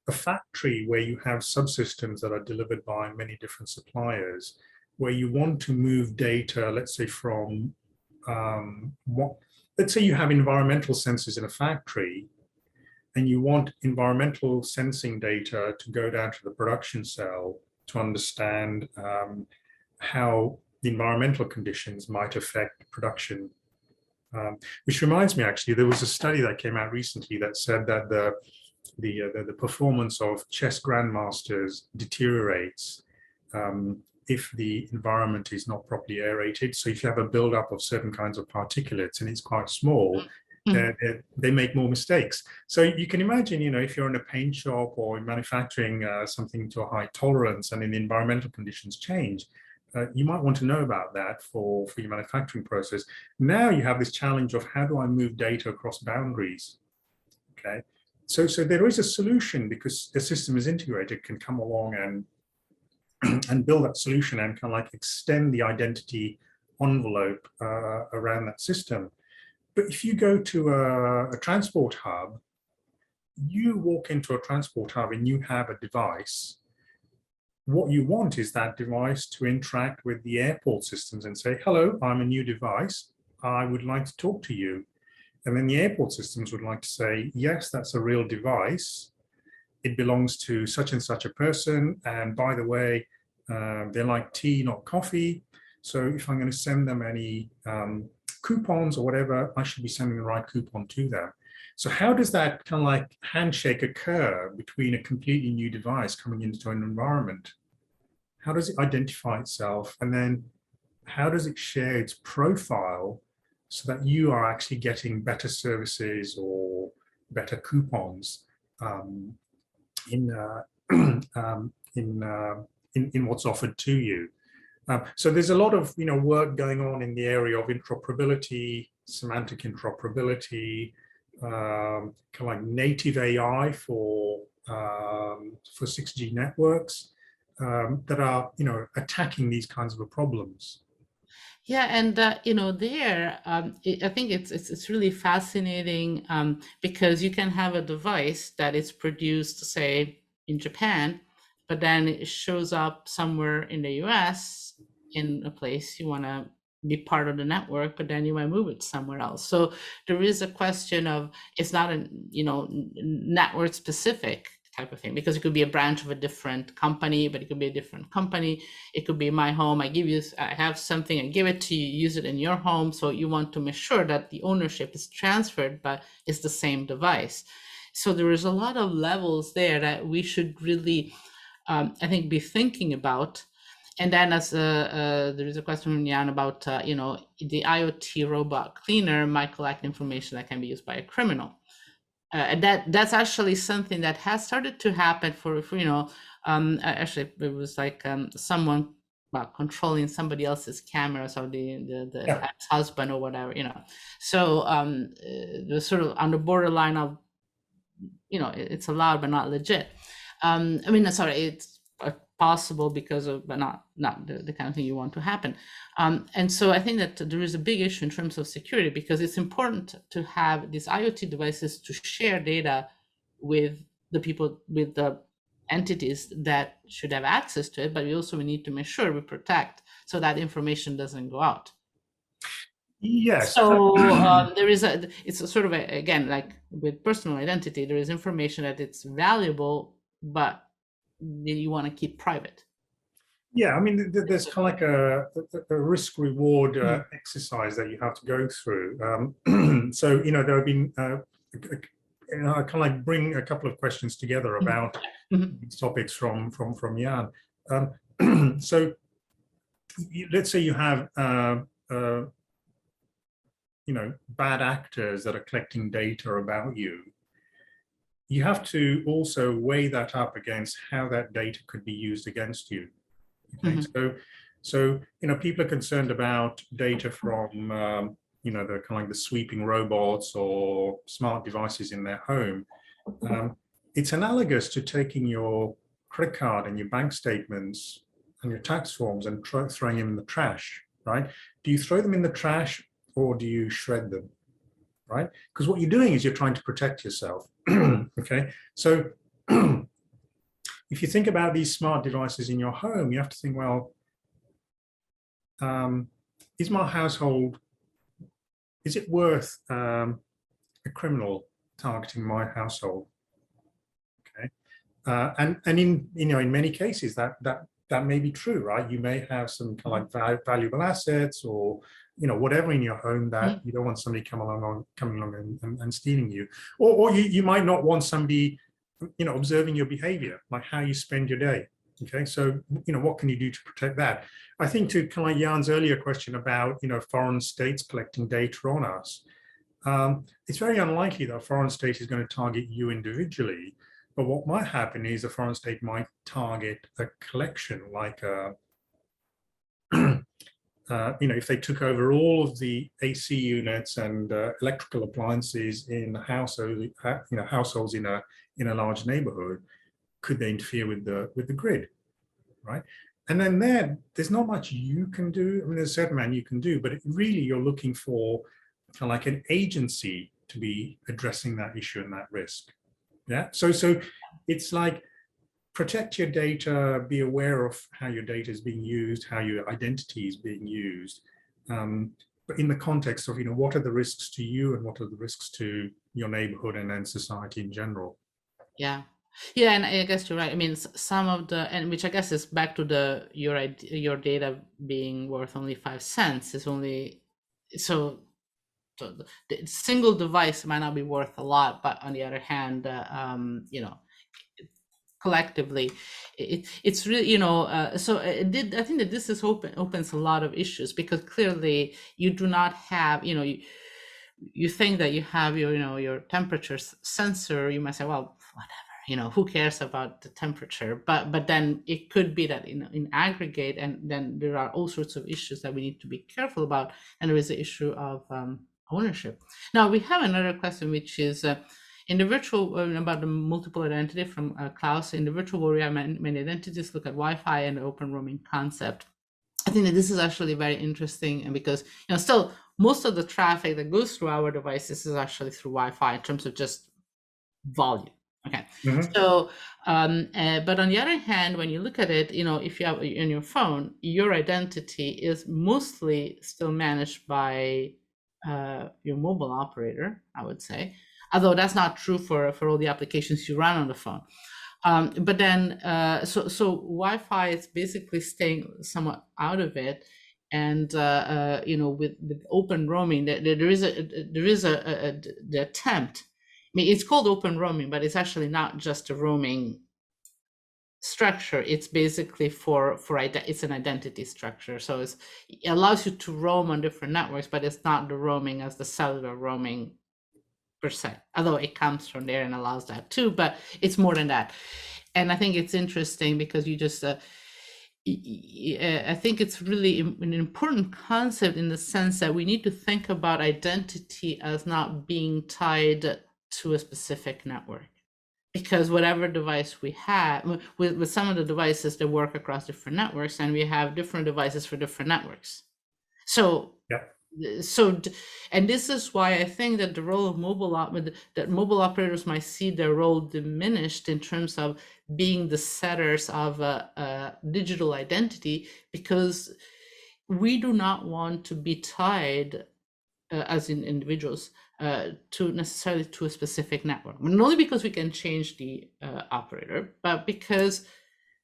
S3: a factory where you have subsystems that are delivered by many different suppliers, where you want to move data, let's say from let's say you have environmental sensors in a factory, and you want environmental sensing data to go down to the production cell to understand how the environmental conditions might affect production. Which reminds me, actually, there was a study that came out recently that said that the performance of chess grandmasters deteriorates if the environment is not properly aerated. So if you have a buildup of certain kinds of particulates and it's quite small, they make more mistakes. So you can imagine, if you're in a paint shop or in manufacturing something to a high tolerance and then the environmental conditions change, you might want to know about that for your manufacturing process. Now you have this challenge of how do I move data across boundaries, okay? So there is a solution, because the system is integrated, can come along and build that solution and kind of like extend the identity envelope around that system. But if you go to a transport hub, you walk into a transport hub and you have a device. What you want is that device to interact with the airport systems and say, hello, I'm a new device. I would like to talk to you. And then the airport systems would like to say, yes, that's a real device. It belongs to such and such a person. And by the way, they like tea, not coffee. So if I'm going to send them any coupons or whatever, I should be sending the right coupon to them. So how does that kind of like handshake occur between a completely new device coming into an environment? How does it identify itself? And then how does it share its profile so that you are actually getting better services or better coupons in what's offered to you? So there's a lot of work going on in the area of interoperability, semantic interoperability, kind of like native AI for 6G networks that are attacking these kinds of problems.
S2: Yeah, and I think it's really fascinating because you can have a device that is produced, say, in Japan, but then it shows up somewhere in the US in a place you want to be part of the network, but then you might move it somewhere else. So there is a question of, it's not a network specific type of thing, because it could be a branch of a different company, but it could be a different company. It could be my home. I have something, I give it to you, use it in your home. So you want to make sure that the ownership is transferred, but it's the same device. So there is a lot of levels there that we should really, I think, be thinking about. And then as there is a question from Jan about, the IoT robot cleaner might collect information that can be used by a criminal. And that's actually something that has started to happen for actually it was like someone controlling somebody else's cameras, or the ex-husband or whatever, So they're sort of on the borderline of, it's allowed but not legit. It's possible because of, but not the kind of thing you want to happen. And so I think that there is a big issue in terms of security, because it's important to have these IoT devices to share data with the people, with the entities that should have access to it, but we need to make sure we protect so that information doesn't go out.
S3: Yes.
S2: So it's a sort of again, like with personal identity, there is information that it's valuable, but you want to keep private.
S3: Yeah, I mean, there's kind of like a risk-reward exercise that you have to go through. So, there have been, I kind of like bring a couple of questions together about these topics from Jan. So, let's say you have, bad actors that are collecting data about you. You have to also weigh that up against how that data could be used against you. Okay, so people are concerned about data from the kind of like the sweeping robots or smart devices in their home. It's analogous to taking your credit card and your bank statements and your tax forms and throwing them in the trash, right? Do you throw them in the trash or do you shred them, right? Because what you're doing is you're trying to protect yourself. Okay, so if you think about these smart devices in your home, you have to think, well, is my household, is it worth a criminal targeting my household? Okay, and in in many cases that may be true, right? You may have some kind of like valuable assets or whatever in your home that you don't want somebody coming along and stealing you, or you might not want somebody observing your behavior, like how you spend your day. Okay, so what can you do to protect that? I think to kind of like Jan's earlier question about foreign states collecting data on us, it's very unlikely that a foreign state is going to target you individually, but what might happen is a foreign state might target a collection, like if they took over all of the AC units and electrical appliances in households in a large neighborhood, could they interfere with the grid, right? And then there's not much you can do. I mean, there's a certain amount you can do, but really you're looking for kind of like an agency to be addressing that issue and that risk. Yeah. So it's like, protect your data, be aware of how your data is being used, how your identity is being used, but in the context of what are the risks to you and what are the risks to your neighborhood and then society in general.
S2: Yeah, and I guess you're right. I mean, some of and which I guess is back to your data being worth only 5 cents is only so the single device might not be worth a lot, but on the other hand, collectively, it's really so I think that this opens a lot of issues, because clearly you do not have you think that you have your temperature sensor. You might say, well, whatever, who cares about the temperature, but then it could be that in aggregate, and then there are all sorts of issues that we need to be careful about, and there is the issue of ownership. Now we have another question, which is in the virtual, about the multiple identity from Klaus. In the virtual world, we have many identities. Look at Wi-Fi and the open roaming concept. I think that this is actually very interesting, and because still most of the traffic that goes through our devices is actually through Wi-Fi in terms of just volume. Okay, so but on the other hand, when you look at it, if you have in your phone, your identity is mostly still managed by your mobile operator, I would say. Although that's not true for all the applications you run on the phone. But then, so Wi-Fi is basically staying somewhat out of it, and with open roaming, there is the attempt. I mean, it's called open roaming, but it's actually not just a roaming structure. It's basically it's an identity structure. So it allows you to roam on different networks, but it's not the roaming as the cellular roaming per se, although it comes from there and allows that too, but it's more than that. And I think it's interesting because you just I think it's really an important concept in the sense that we need to think about identity as not being tied to a specific network, because whatever device we have, with some of the devices that work across different networks, and we have different devices for different networks. So and this is why I think that the role of mobile operators might see their role diminished in terms of being the setters of a digital identity, because we do not want to be tied as individuals to necessarily to a specific network, not only because we can change the operator, but because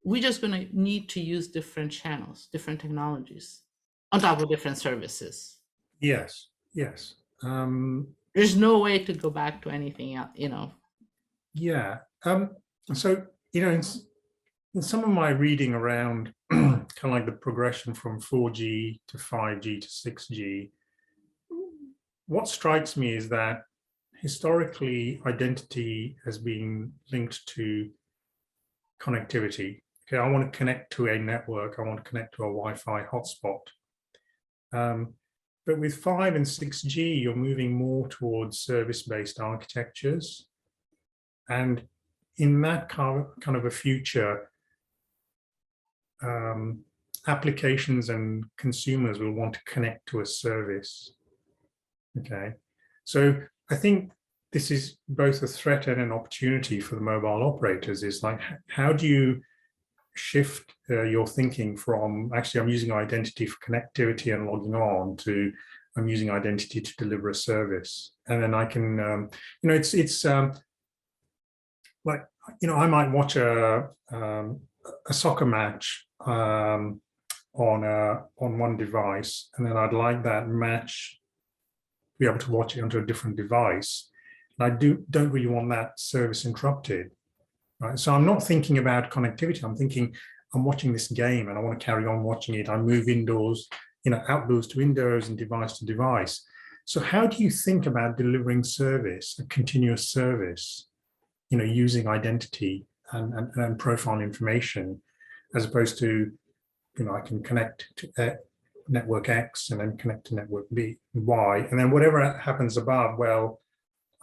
S2: we're just going to need to use different channels, different technologies on top of different services.
S3: Yes.
S2: There's no way to go back to anything else,
S3: Yeah. So, in some of my reading around kind of like the progression from 4G to 5G to 6G, what strikes me is that historically identity has been linked to connectivity. Okay, I want to connect to a network. I want to connect to a Wi-Fi hotspot. But with 5 and 6G, you're moving more towards service-based architectures. And in that kind of a future, applications and consumers will want to connect to a service. Okay, so I think this is both a threat and an opportunity for the mobile operators. Is like, how do you shift your thinking from actually I'm using identity for connectivity and logging on to I'm using identity to deliver a service, and then I can it's like I might watch a soccer match on one device, and then I'd like that match to be able to watch it onto a different device, and I don't really want that service interrupted. Right, so I'm not thinking about connectivity. I'm thinking I'm watching this game and I want to carry on watching it. I move indoors, outdoors to indoors and device to device. So how do you think about delivering service, a continuous service, using identity and profile information, as opposed to, I can connect to network X and then connect to network Y, and then whatever happens above, well,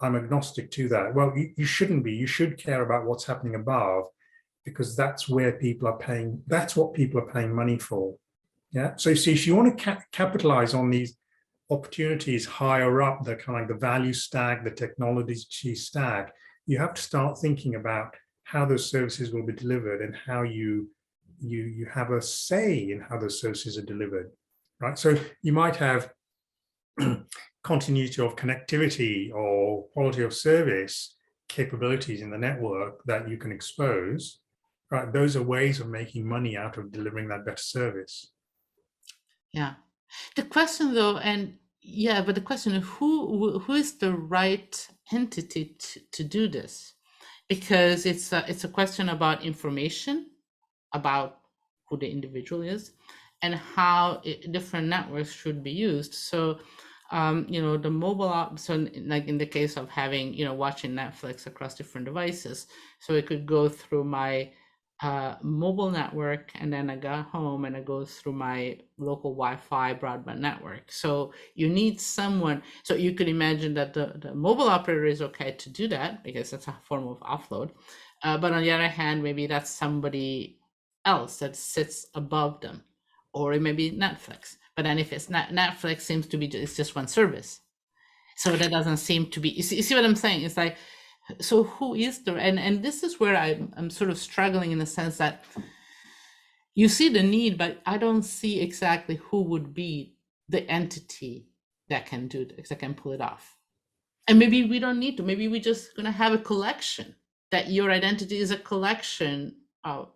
S3: I'm agnostic to that. Well, you shouldn't be. You should care about what's happening above, because that's where people are paying. That's what people are paying money for. Yeah. So see, if you want to capitalize on these opportunities higher up the kind of the value stack, the technology stack, you have to start thinking about how those services will be delivered and how you have a say in how those services are delivered. Right. So you might have continuity of connectivity or quality of service capabilities in the network that you can expose, right? Those are ways of making money out of delivering that better service.
S2: Yeah. The question though, but the question of who is the right entity to do this? Because it's a question about information, about who the individual is, and how different networks should be used. So the mobile so like in the case of having watching Netflix across different devices, so it could go through my mobile network, and then I got home and I go through my local Wi-Fi broadband network. So you need someone, so you could imagine that the mobile operator is okay to do that because that's a form of offload, but on the other hand, maybe that's somebody else that sits above them, or it may be Netflix. But then if it's not Netflix, seems to be it's just one service, so that doesn't seem to be. You see what I'm saying? It's like, so who is there? And this is where I'm sort of struggling, in the sense that you see the need, but I don't see exactly who would be the entity that can do this, that can pull it off. And maybe we don't need to. Maybe we're just gonna have a collection that your identity is a collection of.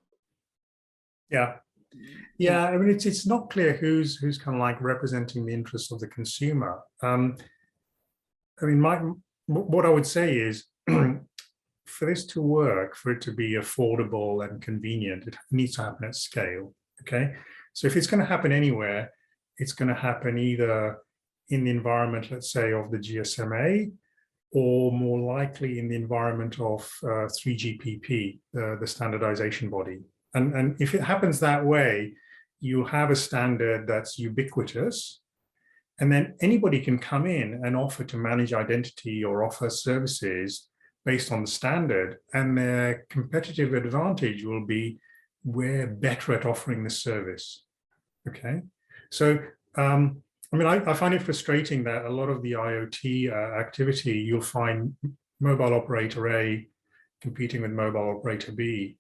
S3: Yeah. Yeah, I mean, it's not clear who's kind of like representing the interests of the consumer. I mean, what I would say is, for this to work, for it to be affordable and convenient, it needs to happen at scale. Okay, so if it's going to happen anywhere, it's going to happen either in the environment, let's say, of the GSMA, or more likely in the environment of 3GPP, the standardization body. And if it happens that way, you have a standard that's ubiquitous, and then anybody can come in and offer to manage identity or offer services based on the standard, and their competitive advantage will be we're better at offering this service. Okay, so I mean, I find it frustrating that a lot of the IoT activity, you'll find mobile operator A competing with mobile operator B,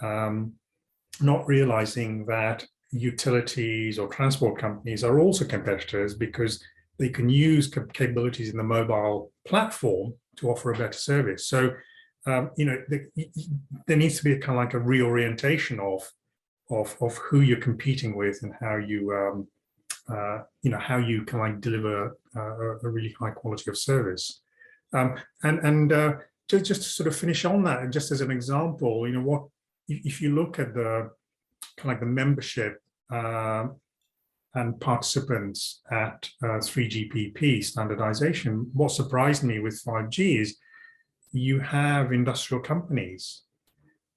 S3: not realizing that utilities or transport companies are also competitors because they can use capabilities in the mobile platform to offer a better service. So, you know, there needs to be a kind of like a reorientation of who you're competing with and how you, you know, how you can like deliver a really high quality of service. Just to sort of finish on that, and just as an example, you know, what if you look at the kind of like the membership and participants at 3GPP standardization, what surprised me with 5G is you have industrial companies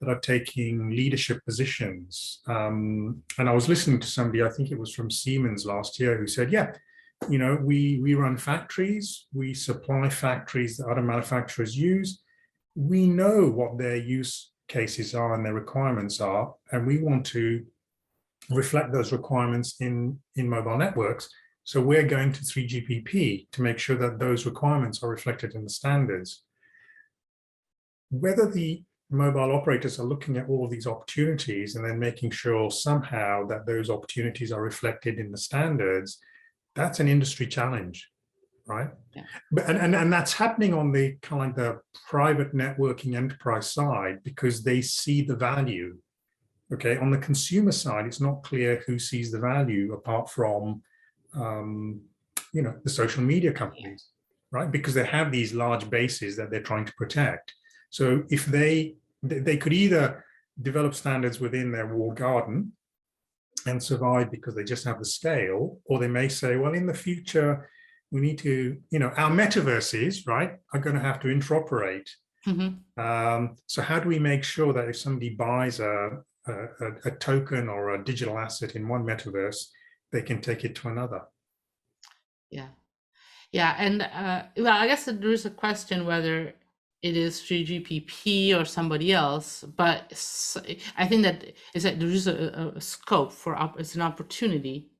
S3: that are taking leadership positions. And I was listening to somebody, I think it was from Siemens last year, who said, yeah, you know, we run factories, we supply factories that other manufacturers use. We know what their use cases are and their requirements are, and we want to reflect those requirements in mobile networks. So we're going to 3GPP to make sure that those requirements are reflected in the standards. Whether the mobile operators are looking at all of these opportunities and then making sure somehow that those opportunities are reflected in the standards, that's an industry challenge, right?
S2: Yeah.
S3: And that's happening on the kind of like the private networking enterprise side because they see the value. Okay, on the consumer side, it's not clear who sees the value apart from, you know, the social media companies, right? Because they have these large bases that they're trying to protect. So if they could either develop standards within their walled garden and survive because they just have the scale, or they may say, well, in the future, we need to, you know, our metaverses, right, are going to have to interoperate. Mm-hmm. So how do we make sure that if somebody buys a token or a digital asset in one metaverse, they can take it to another?
S2: Yeah. Yeah. And well, I guess there is a question whether it is 3GPP or somebody else, but I think that is that there is a scope for, it's an opportunity,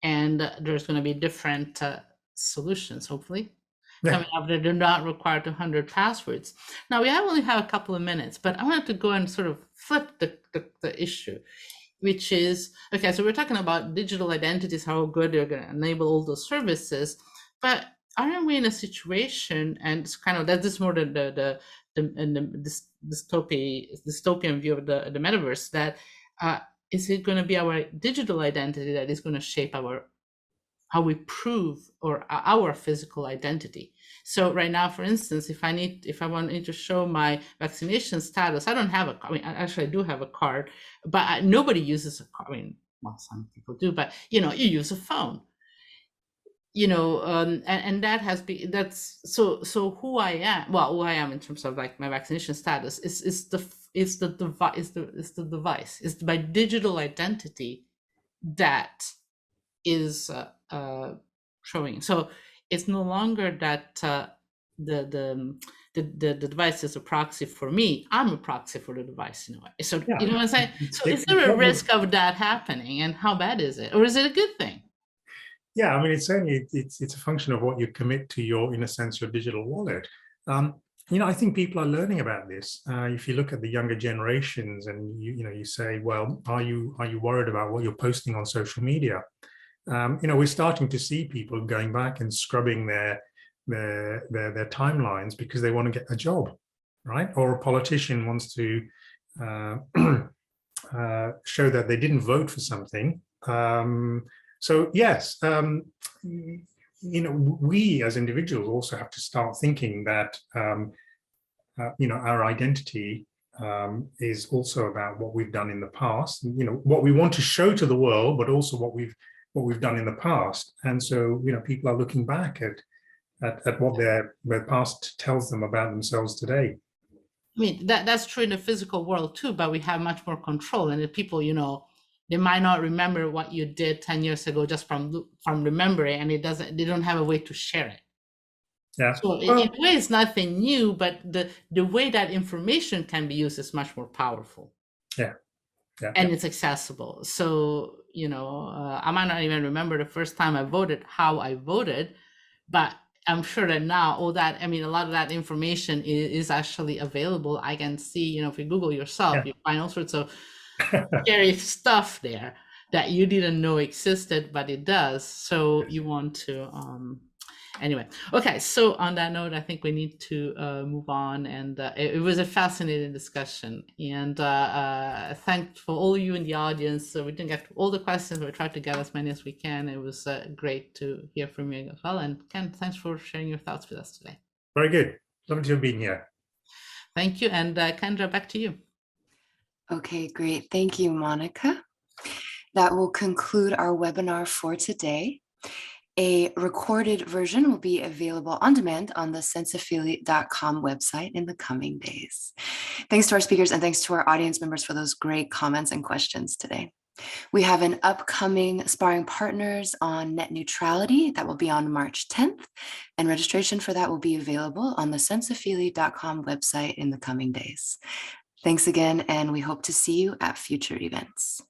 S2: and there's going to be different solutions, hopefully, coming up that do not require 200 passwords. Now, we only have a couple of minutes, but I wanted to go and sort of flip the issue, which is, okay, so we're talking about digital identities, how good they're going to enable all those services, but aren't we in a situation, and it's kind of, that is more the dystopian view of the metaverse, that is it going to be our digital identity that is going to shape how we prove or our physical identity? So right now, for instance, if I want to show my vaccination status, I don't have a, I mean, actually I do have a card, but nobody uses a card. I mean, well, some people do, but you know, you use a phone. You know, and that has been, that's so who I am. Well, who I am in terms of like my vaccination status is the device, is my digital identity that is showing. So it's no longer that the device is a proxy for me. I'm a proxy for the device in a way. So yeah. You know what I'm saying? So is there a risk of that happening, and how bad is it, or is it a good thing?
S3: Yeah, I mean, it's certainly it's a function of what you commit to your, in a sense, your digital wallet. You know, I think people are learning about this. If you look at the younger generations, and you know, you say, well, are you worried about what you're posting on social media? You know, we're starting to see people going back and scrubbing their timelines because they want to get a job. right? Or a politician wants to show that they didn't vote for something. So yes, we as individuals also have to start thinking that our identity is also about what we've done in the past. What we want to show to the world, but also what we've done in the past. And so people are looking back at what their past tells them about themselves today.
S2: I mean, that's true in the physical world too, but we have much more control. And the people, they might not remember what you did 10 years ago just from remembering, and they don't have a way to share it.
S3: Yeah.
S2: So in a way, it's nothing new, but the way that information can be used is much more powerful.
S3: Yeah.
S2: And it's accessible. So, I might not even remember the first time I voted, how I voted, but I'm sure that now a lot of that information is actually available. I can see, if you Google yourself, you find all sorts of scary stuff there that you didn't know existed, but it does. So you want to, anyway. Okay, so on that note, I think we need to move on. And it was a fascinating discussion. And thanks for all you in the audience. So we didn't get to all the questions, but we tried to get as many as we can. It was great to hear from you as well. And Ken, thanks for sharing your thoughts with us today.
S3: Very good. Lovely to have been here.
S2: Thank you. And Kendra, back to you.
S1: Okay, great. Thank you, Monica. That will conclude our webinar for today. A recorded version will be available on demand on the sensafili.com website in the coming days. Thanks to our speakers and thanks to our audience members for those great comments and questions today. We have an upcoming Sparring Partners on net neutrality that will be on March 10th, and registration for that will be available on the sensafili.com website in the coming days. Thanks again, and we hope to see you at future events.